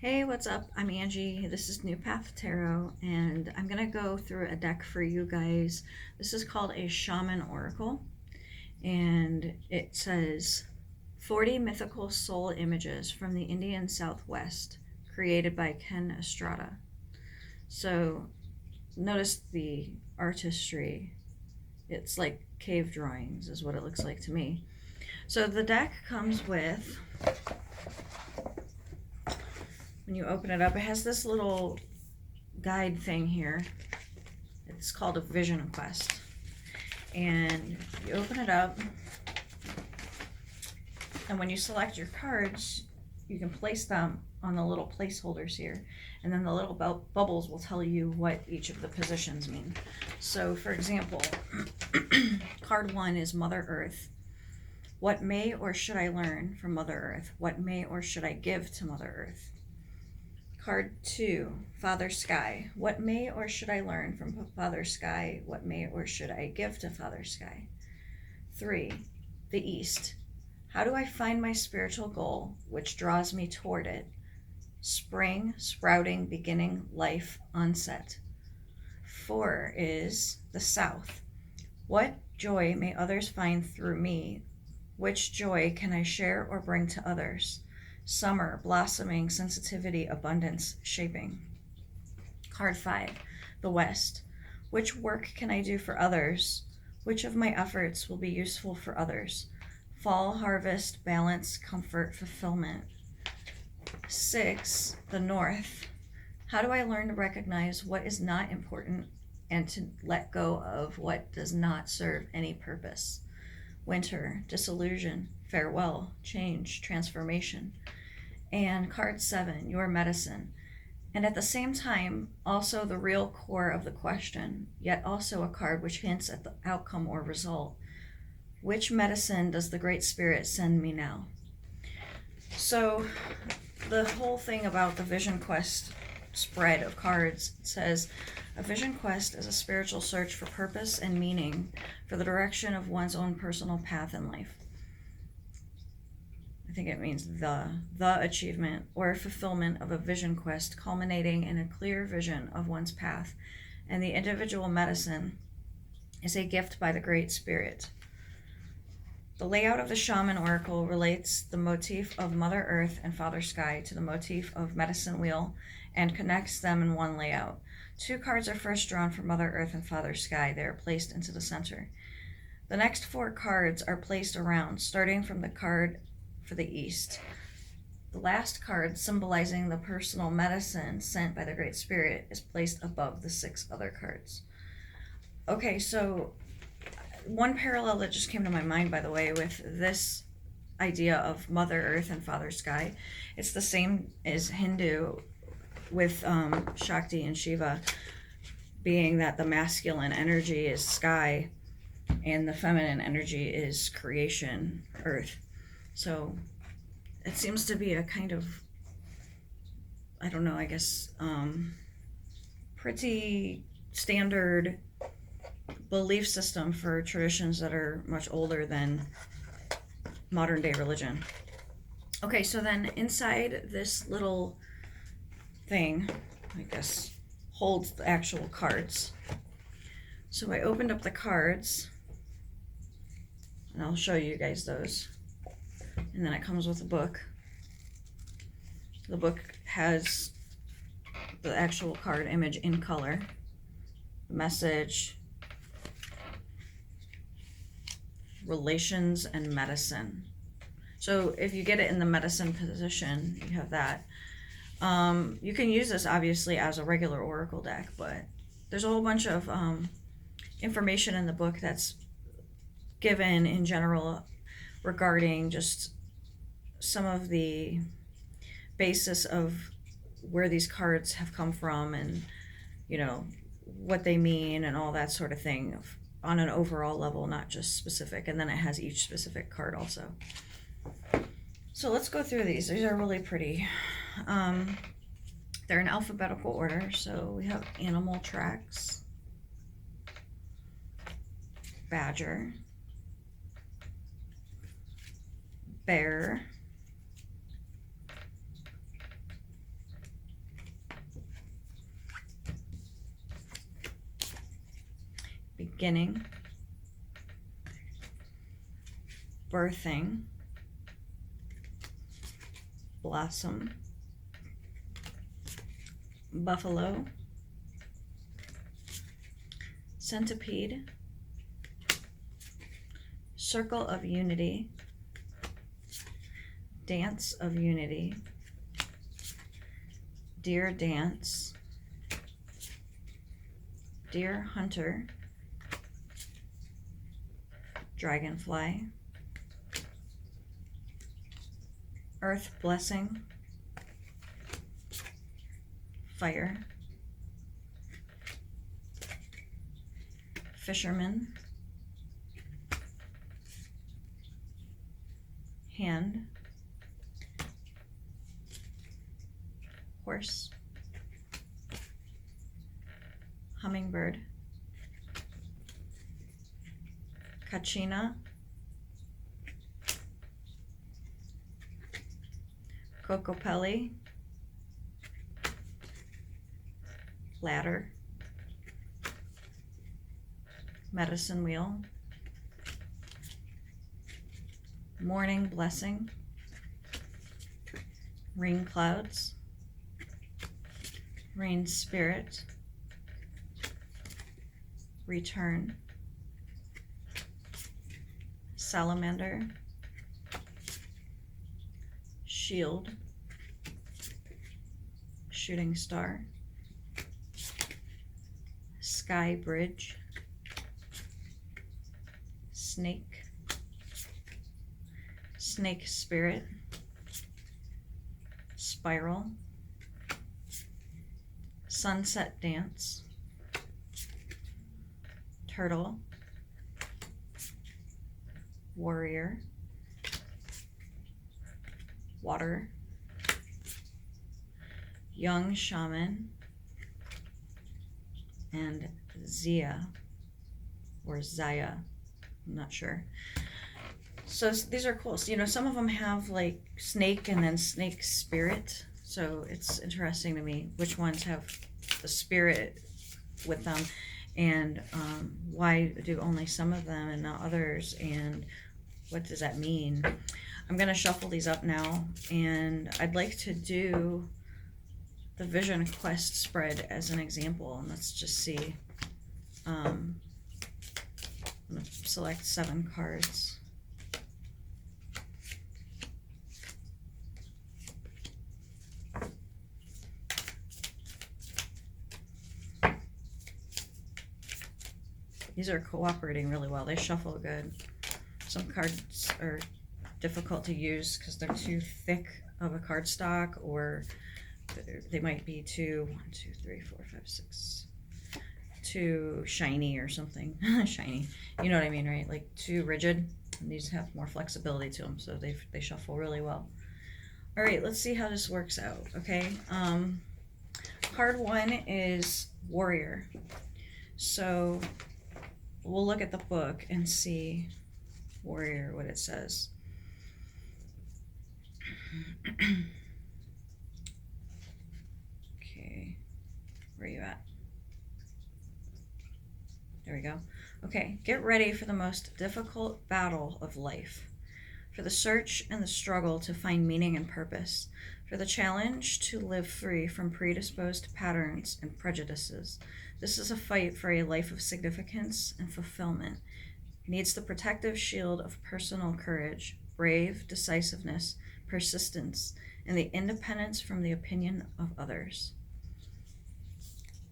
Hey, what's up? I'm Angie. This is New Path Tarot, and I'm going to go through a deck for you guys. This is called a Shaman Oracle, and it says 40 mythical soul images from the Indian Southwest, created by Ken Estrada. So notice the artistry. It's like cave drawings is what it looks like to me. So the deck comes with, when you open it up, it has this little guide thing here. It's called a vision quest. And you open it up, and when you select your cards, you can place them on the little placeholders here. And then the little bubbles will tell you what each of the positions mean. So for example, card 1 is Mother Earth. What may or should I learn from Mother Earth? What may or should I give to Mother Earth? Card 2, Father Sky. What may or should I learn from Father Sky? What may or should I give to Father Sky? 3, the East. How do I find my spiritual goal, which draws me toward it? Spring, sprouting, beginning, life, onset. 4 is the South. What joy may others find through me? Which joy can I share or bring to others? Summer, blossoming, sensitivity, abundance, shaping. Card 5, the West. Which work can I do for others? Which of my efforts will be useful for others? Fall, harvest, balance, comfort, fulfillment. 6, the North. How do I learn to recognize what is not important and to let go of what does not serve any purpose? Winter, disillusion, farewell, change, transformation. And card 7, your medicine. And at the same time, also the real core of the question, yet also a card which hints at the outcome or result. Which medicine does the Great Spirit send me now? So the whole thing about the Vision Quest spread of cards says, a vision quest is a spiritual search for purpose and meaning for the direction of one's own personal path in life. I think it means the achievement or fulfillment of a vision quest culminating in a clear vision of one's path, and the individual medicine is a gift by the Great Spirit. The layout of the Shaman Oracle relates the motif of Mother Earth and Father Sky to the motif of Medicine Wheel and connects them in one layout. 2 cards are first drawn for Mother Earth and Father Sky. They are placed into the center. The next 4 cards are placed around, starting from the card for the East. The last card, symbolizing the personal medicine sent by the Great Spirit, is placed above the 6 other cards. Okay, so one parallel that just came to my mind, by the way, with this idea of Mother Earth and Father Sky, it's the same as Hindu with Shakti and Shiva, being that the masculine energy is sky and the feminine energy is creation, earth. So it seems to be a kind of, I don't know, I guess, pretty standard belief system for traditions that are much older than modern day religion. Okay, so then inside this little thing, I guess, holds the actual cards. So I opened up the cards, and I'll show you guys those. And then it comes with a book. The book has the actual card image in color, the message, relations, and medicine. So if you get it in the medicine position, you have that. You can use this obviously as a regular oracle deck, but there's a whole bunch of information in the book that's given in general regarding just some of the basis of where these cards have come from and, you know, what they mean and all that sort of thing on an overall level, not just specific. And then it has each specific card also. So let's go through these. These are really pretty. They're in alphabetical order. So we have animal tracks, badger, bear, beginning, birthing, blossom, buffalo, centipede, circle of unity, dance of unity, deer dance, deer hunter, dragonfly, earth blessing, fire, fisherman, hand, horse, hummingbird, kachina, cocopelli, ladder, medicine wheel, morning blessing, rain clouds, rain spirit, return, salamander, shield, shooting star, sky bridge, snake, snake spirit, spiral, sunset dance, turtle, warrior, water, young shaman, and Zia or Zaya, I'm not sure. So these are cool. So, you know, some of them have like snake and then snake spirit. So it's interesting to me which ones have the spirit with them, and why do only some of them and not others, and what does that mean? I'm going to shuffle these up now, and I'd like to do the Vision Quest spread as an example, and let's just see. I'm going to select 7 cards. These are cooperating really well. They shuffle good. Some cards are difficult to use because they're too thick of a cardstock, or they might be too, 1, 2, 3, 4, 5, 6, too shiny or something. Shiny, you know what I mean, right? Like too rigid. And these have more flexibility to them, so they shuffle really well. All right, let's see how this works out. Okay, card 1 is warrior. So we'll look at the book and see warrior, what it says. Okay, where are you at? There we go. Okay, get ready for the most difficult battle of life, for the search and the struggle to find meaning and purpose, for the challenge to live free from predisposed patterns and prejudices. This is a fight for a life of significance and fulfillment. It needs the protective shield of personal courage, brave decisiveness, persistence, and the independence from the opinion of others.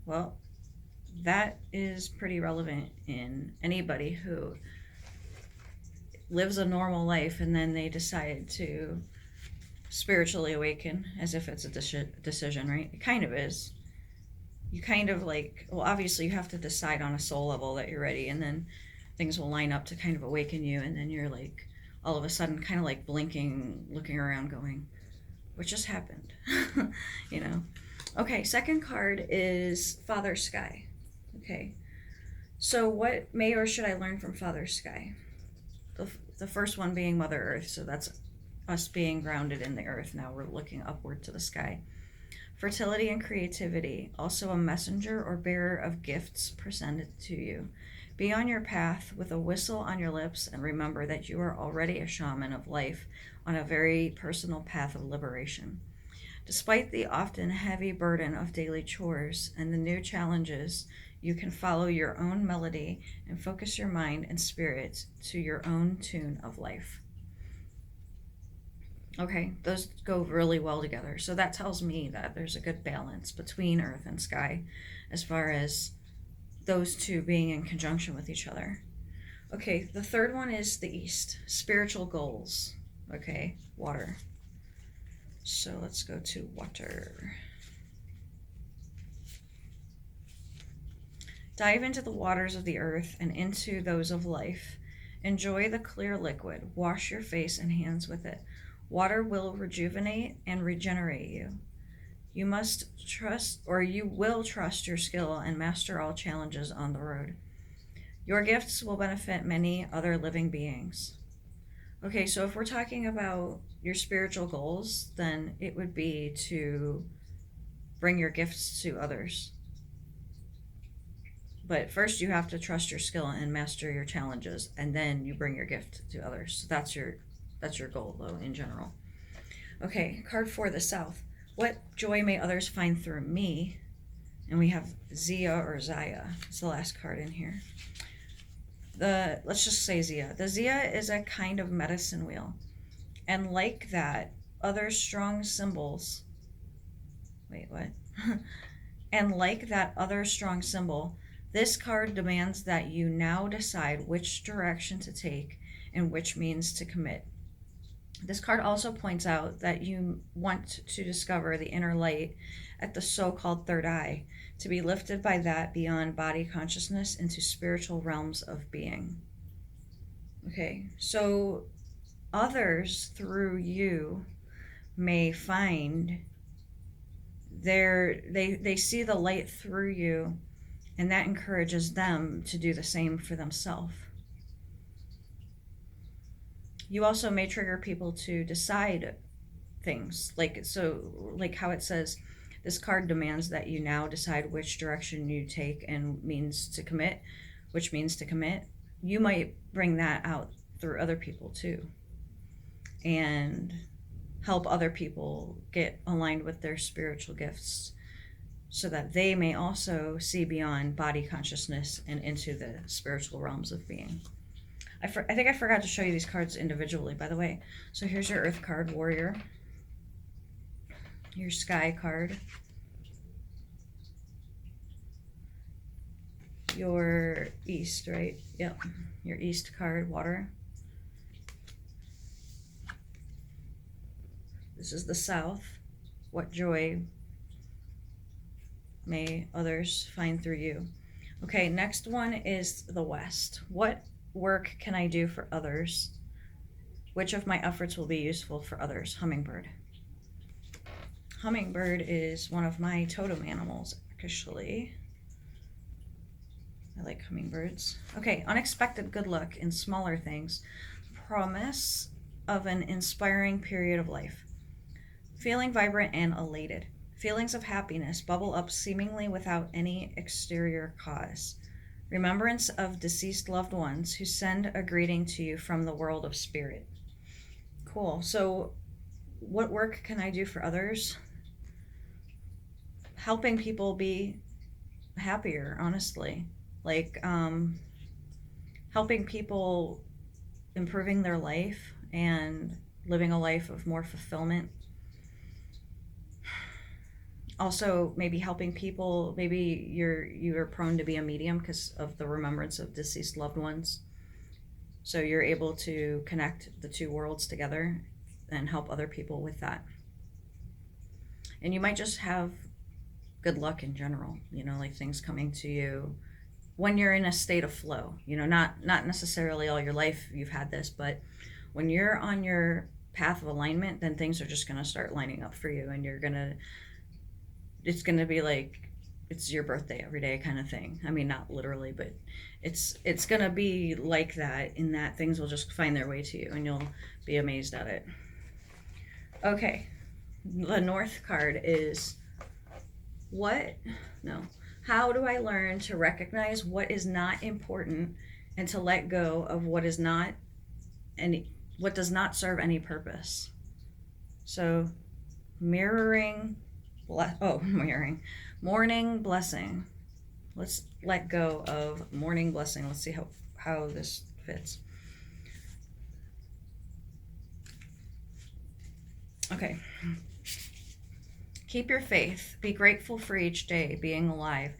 Well, that is pretty relevant in anybody who lives a normal life and then they decide to spiritually awaken, as if it's a decision, right? It kind of is. You kind of like, well, obviously you have to decide on a soul level that you're ready, and then things will line up to kind of awaken you, and then you're like all of a sudden kind of like blinking, looking around going, what just happened? You know. Okay, second card is Father Sky. Okay, so what may or should I learn from Father Sky? The first one being Mother Earth, so that's us being grounded in the earth. Now we're looking upward to the sky. Fertility and creativity, also a messenger or bearer of gifts presented to you. Be on your path with a whistle on your lips and remember that you are already a shaman of life on a very personal path of liberation. Despite the often heavy burden of daily chores and the new challenges, you can follow your own melody and focus your mind and spirit to your own tune of life. Okay, those go really well together. So that tells me that there's a good balance between earth and sky as far as those two being in conjunction with each other. Okay, the third one is the east, spiritual goals. Okay, water. So let's go to water. Dive into the waters of the earth and into those of life. Enjoy the clear liquid. Wash your face and hands with it. Water will rejuvenate and regenerate you. You must trust, or you will trust your skill and master all challenges on the road. Your gifts will benefit many other living beings. Okay, so if we're talking about your spiritual goals, then it would be to bring your gifts to others. But first you have to trust your skill and master your challenges, and then you bring your gift to others. So that's your goal, though, in general. Okay, card 4, the South. What joy may others find through me? And we have Zia or Zaya. It's the last card in here. Let's just say Zia. The Zia is a kind of medicine wheel. And like that, other strong symbols. Wait, what? And like that other strong symbol, this card demands that you now decide which direction to take and which means to commit. This card also points out that you want to discover the inner light at the so-called third eye, to be lifted by that beyond body consciousness into spiritual realms of being. Okay, so others through you may find they see the light through you, and that encourages them to do the same for themselves. You also may trigger people to decide things, like how it says, this card demands that you now decide which direction you take and means to commit, which means to commit. You might bring that out through other people too, and help other people get aligned with their spiritual gifts so that they may also see beyond body consciousness and into the spiritual realms of being. I think I forgot to show you these cards individually, by the way. So here's your Earth card, Warrior. Your Sky card. Your East, right? Yep. Your East card, Water. This is the South. What joy may others find through you? Okay, next one is the West. What work can I do for others? Which of my efforts will be useful for others? Hummingbird. Hummingbird is one of my totem animals, actually. I like hummingbirds. Okay, unexpected good luck in smaller things. Promise of an inspiring period of life. Feeling vibrant and elated. Feelings of happiness bubble up seemingly without any exterior cause. Remembrance of deceased loved ones who send a greeting to you from the world of spirit. Cool. So what work can I do for others? Helping people be happier, honestly. Like helping people improving their life and living a life of more fulfillment. Also, maybe helping people, maybe you're prone to be a medium because of the remembrance of deceased loved ones. So you're able to connect the two worlds together and help other people with that. And you might just have good luck in general, like things coming to you when you're in a state of flow. Not necessarily all your life you've had this, but when you're on your path of alignment, then things are just going to start lining up for you, and it's going to be like it's your birthday every day kind of thing. I mean, not literally, but it's going to be like that, in that things will just find their way to you and you'll be amazed at it. Okay, the North card is How do I learn to recognize what is not important and to let go of what is not any what does not serve any purpose? So mirroring morning blessing. Let's let go of morning blessing. Let's see how this fits. Okay. Keep your faith. Be grateful for each day, being alive.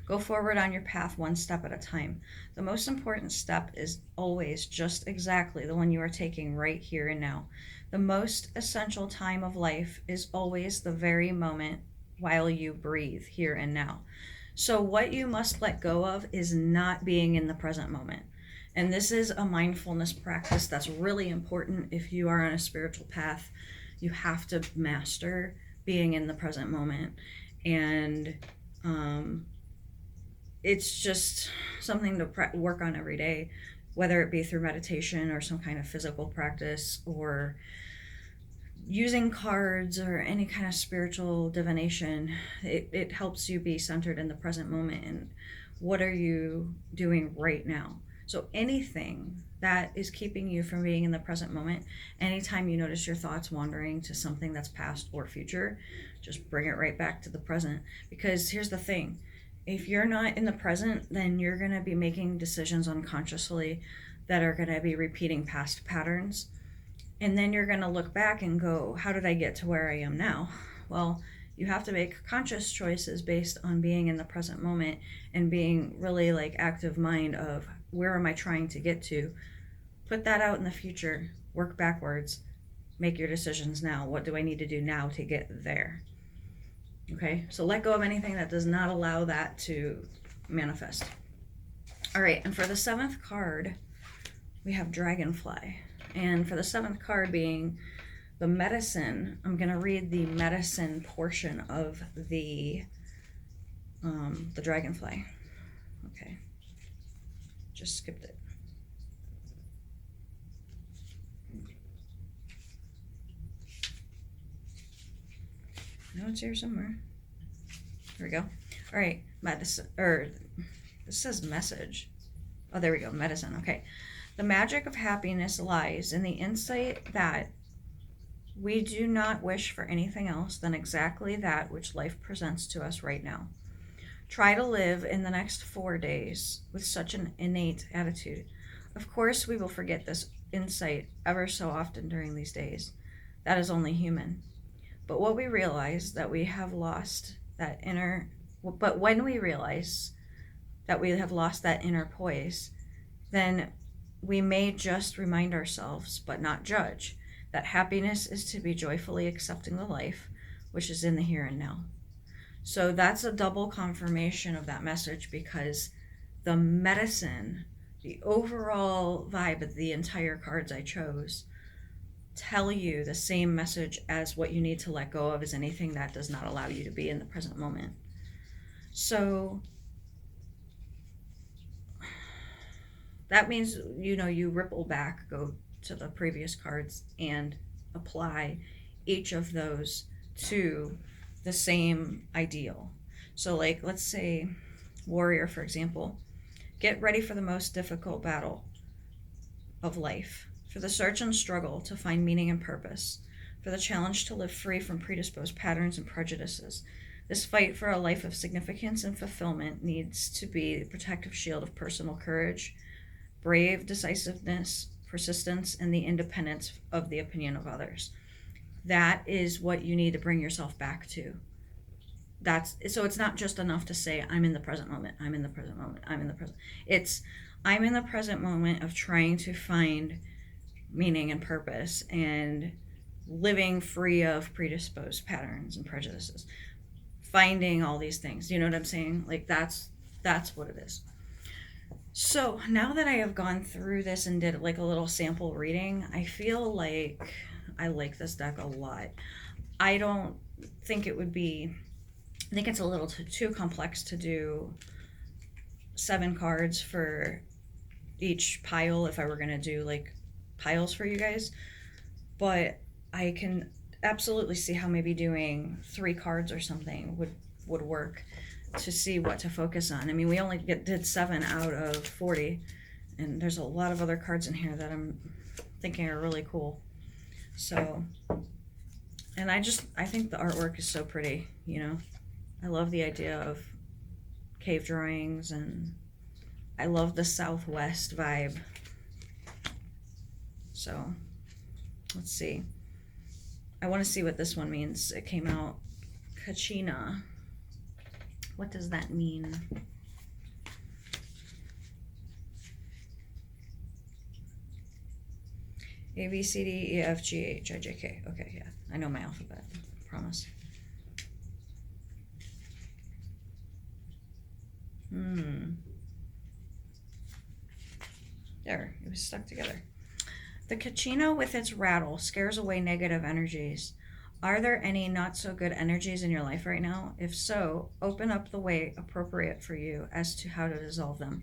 Go forward on your path one step at a time. The most important step is always just exactly the one you are taking right here and now. The most essential time of life is always the very moment while you breathe here and now. So, what you must let go of is not being in the present moment. And this is a mindfulness practice that's really important if you are on a spiritual path. You have to master being in the present moment. And it's just something to work on every day, whether it be through meditation or some kind of physical practice or using cards or any kind of spiritual divination. It helps you be centered in the present moment and what are you doing right now. So anything that is keeping you from being in the present moment, anytime you notice your thoughts wandering to something that's past or future, just bring it right back to the present. Because here's the thing, if you're not in the present, then you're going to be making decisions unconsciously that are going to be repeating past patterns. And then you're going to look back and go, how did I get to where I am now? Well, you have to make conscious choices based on being in the present moment and being really like active mind of where am I trying to get to? Put that out in the future, work backwards, make your decisions now. What do I need to do now to get there? Okay, so let go of anything that does not allow that to manifest. All right, and for the 7th card, we have Dragonfly. And for the 7th card being the medicine, I'm going to read the medicine portion of the Dragonfly. Okay, just skipped it. No, it's here somewhere. Here we go. All right, medicine, or this says message. Oh, there we go, medicine. Okay. The magic of happiness lies in the insight that we do not wish for anything else than exactly that which life presents to us right now. Try to live in the next 4 days with such an innate attitude. Of course, we will forget this insight ever so often during these days. That is only human. But what we realize that we have lost that when we realize that we have lost that inner poise, then we may just remind ourselves, but not judge, that happiness is to be joyfully accepting the life which is in the here and now. So that's a double confirmation of that message, because the medicine, the overall vibe of the entire cards I chose, tell you the same message as what you need to let go of is anything that does not allow you to be in the present moment. So that means, you ripple back, go to the previous cards and apply each of those to the same ideal. So like, let's say warrior, for example, get ready for the most difficult battle of life, for the search and struggle to find meaning and purpose, for the challenge to live free from predisposed patterns and prejudices. This fight for a life of significance and fulfillment needs to be the protective shield of personal courage, brave decisiveness, persistence, and the independence of the opinion of others. That is what you need to bring yourself back to. So it's not just enough to say, I'm in the present moment, I'm in the present moment, I'm in the present. It's, I'm in the present moment of trying to find meaning and purpose and living free of predisposed patterns and prejudices. Finding all these things, you know what I'm saying? Like that's what it is. So now that I have gone through this and did like a little sample reading, I feel like I like this deck a lot. I don't think it would be, I think it's a little too complex to do 7 cards for each pile if I were going to do like piles for you guys. But I can absolutely see how maybe doing 3 cards or something would work. to see what to focus on. I mean, we only did 7 out of 40, and there's a lot of other cards in here that I'm thinking are really cool. So, and I think the artwork is so pretty, you know. I love the idea of cave drawings, and I love the Southwest vibe. So, let's see. I want to see what this one means. It came out Kachina. What does that mean? A, B, C, D, E, F, G, H, I, J, K. Okay, yeah. I know my alphabet. I promise. There, it was stuck together. The Kachina with its rattle scares away negative energies. Are there any not so good energies in your life right now? If so, open up the way appropriate for you as to how to dissolve them.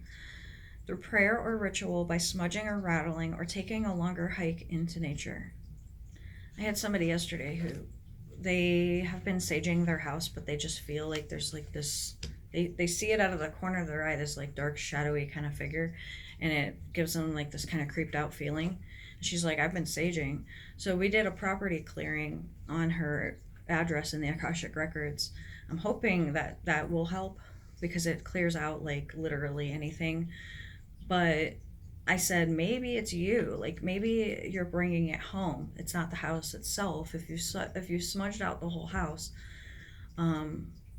Through prayer or ritual, by smudging or rattling, or taking a longer hike into nature. I had somebody yesterday who, they have been saging their house, but they just feel like there's like this, they see it out of the corner of their eye, this like dark, shadowy kind of figure, and it gives them like this kind of creeped out feeling. She's like, I've been saging. So we did a property clearing on her address in the Akashic records. I'm hoping that that will help, because it clears out like literally anything. But I said, maybe it's you. Like, maybe you're bringing it home. It's not the house itself. If you smudged out the whole house,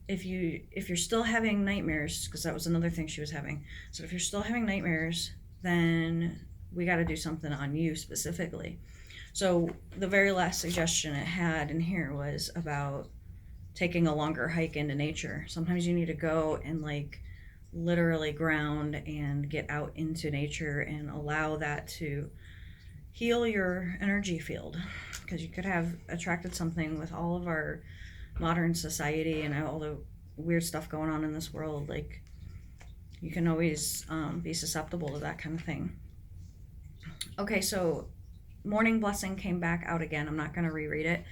if you're still having nightmares, because that was another thing she was having. So if you're still having nightmares, then we got to do something on you specifically. So the very last suggestion it had in here was about taking a longer hike into nature. Sometimes you need to go and like literally ground and get out into nature and allow that to heal your energy field, because you could have attracted something with all of our modern society and all the weird stuff going on in this world. Like, you can always be susceptible to that kind of thing. Okay, so Morning Blessing came back out again. I'm not going to reread it.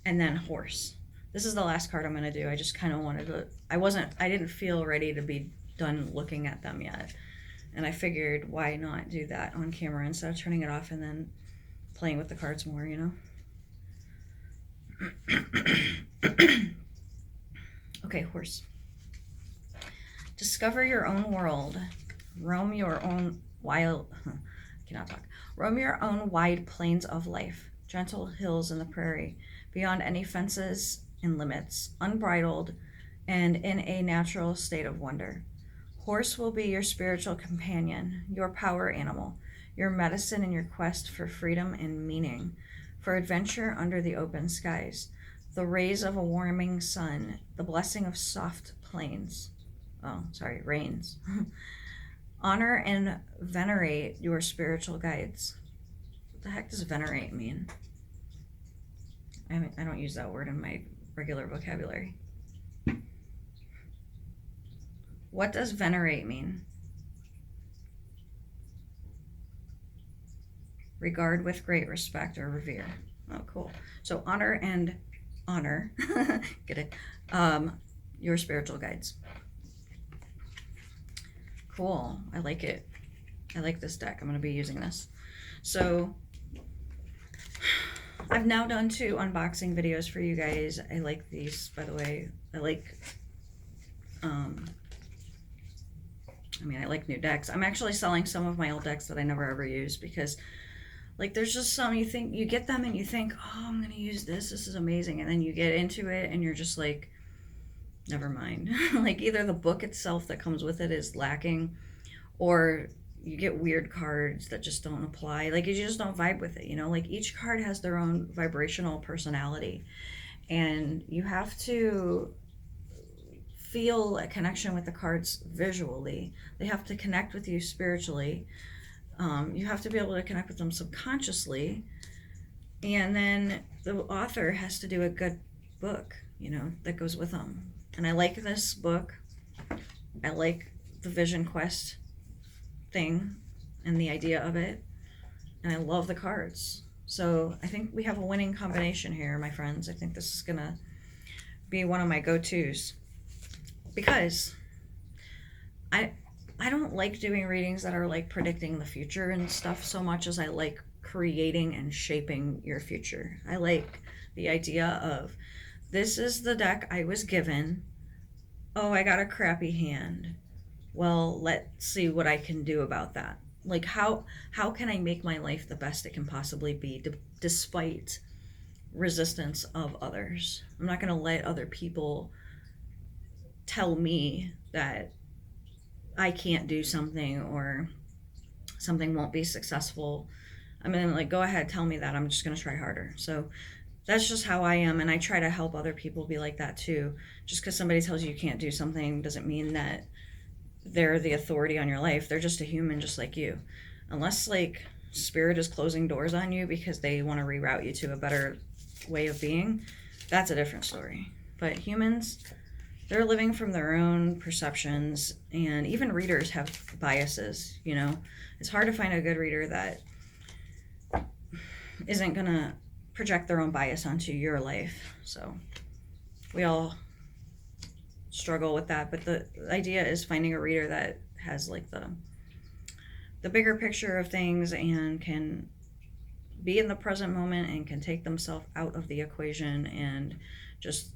And then Horse. This is the last card I'm going to do. I just kind of wanted to, I didn't feel ready to be done looking at them yet. And I figured, why not do that on camera instead of turning it off and then playing with the cards more, you know? Okay, Horse. Discover your own world. Roam your own Roam your own wide plains of life, gentle hills in the prairie, beyond any fences and limits, unbridled and in a natural state of wonder. Horse will be your spiritual companion, your power animal, your medicine in your quest for freedom and meaning, for adventure under the open skies, the rays of a warming sun, the blessing of soft rains. Honor and venerate your spiritual guides. What the heck does venerate mean? I don't use that word in my regular vocabulary. What does venerate mean? Regard with great respect or revere. Oh, cool. So honor, get it, your spiritual guides. Cool. I like it. I like this deck. I'm going to be using this. So I've now done 2 unboxing videos for you guys. I like these, by the way. I like new decks. I'm actually selling some of my old decks that I never ever use, because like there's just some you get them and you think, oh, I'm going to use this. This is amazing. And then you get into it and you're just like, never mind. Like, either the book itself that comes with it is lacking, or you get weird cards that just don't apply. Like, you just don't vibe with it, you know? Like, each card has their own vibrational personality, and you have to feel a connection with the cards visually. They have to connect with you spiritually. You have to be able to connect with them subconsciously, and then the author has to do a good book, you know, that goes with them. And I like this book. I like the Vision Quest thing and the idea of it. And I love the cards. So I think we have a winning combination here, my friends. I think this is going to be one of my go-tos. because I I don't like doing readings that are like predicting the future and stuff so much as I like creating and shaping your future. I like the idea of, this is the deck I was given. Oh, I got a crappy hand. Well, let's see what I can do about that. Like, how can I make my life the best it can possibly be, despite resistance of others? I'm not going to let other people tell me that I can't do something or something won't be successful. I mean, like, go ahead, tell me that. I'm just going to try harder. So that's just how I am. And I try to help other people be like that too. Just because somebody tells you you can't do something doesn't mean that they're the authority on your life. They're just a human just like you. Unless, like, spirit is closing doors on you because they want to reroute you to a better way of being, that's a different story. But humans, they're living from their own perceptions, and even readers have biases, you know. It's hard to find a good reader that isn't gonna project their own bias onto your life. So we all struggle with that, but the idea is finding a reader that has like the bigger picture of things and can be in the present moment and can take themselves out of the equation and just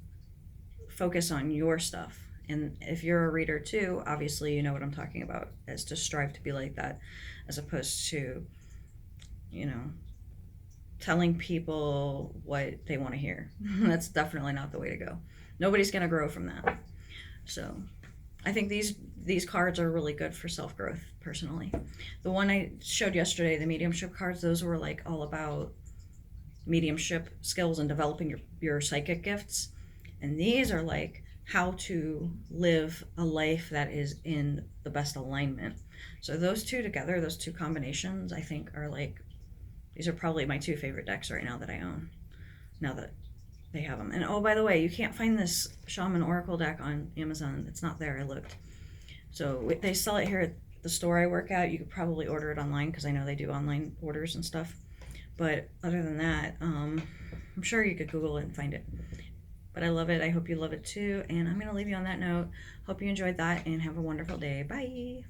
focus on your stuff. And if you're a reader too, obviously you know what I'm talking about, is to strive to be like that, as opposed to, you know, telling people what they want to hear. That's definitely not the way to go. Nobody's going to grow from that. So I think these cards are really good for self-growth, personally. The one I showed yesterday, the mediumship cards, those were like all about mediumship skills and developing your psychic gifts. And these are like how to live a life that is in the best alignment. So those two together, those two combinations, I think are like, these are probably my two favorite decks right now that I own, now that they have them. And oh, by the way, you can't find this Shaman Oracle deck on Amazon. It's not there. I looked. So they sell it here at the store I work at. You could probably order it online because I know they do online orders and stuff. But other than that, I'm sure you could Google it and find it. But I love it. I hope you love it too. And I'm going to leave you on that note. Hope you enjoyed that and have a wonderful day. Bye.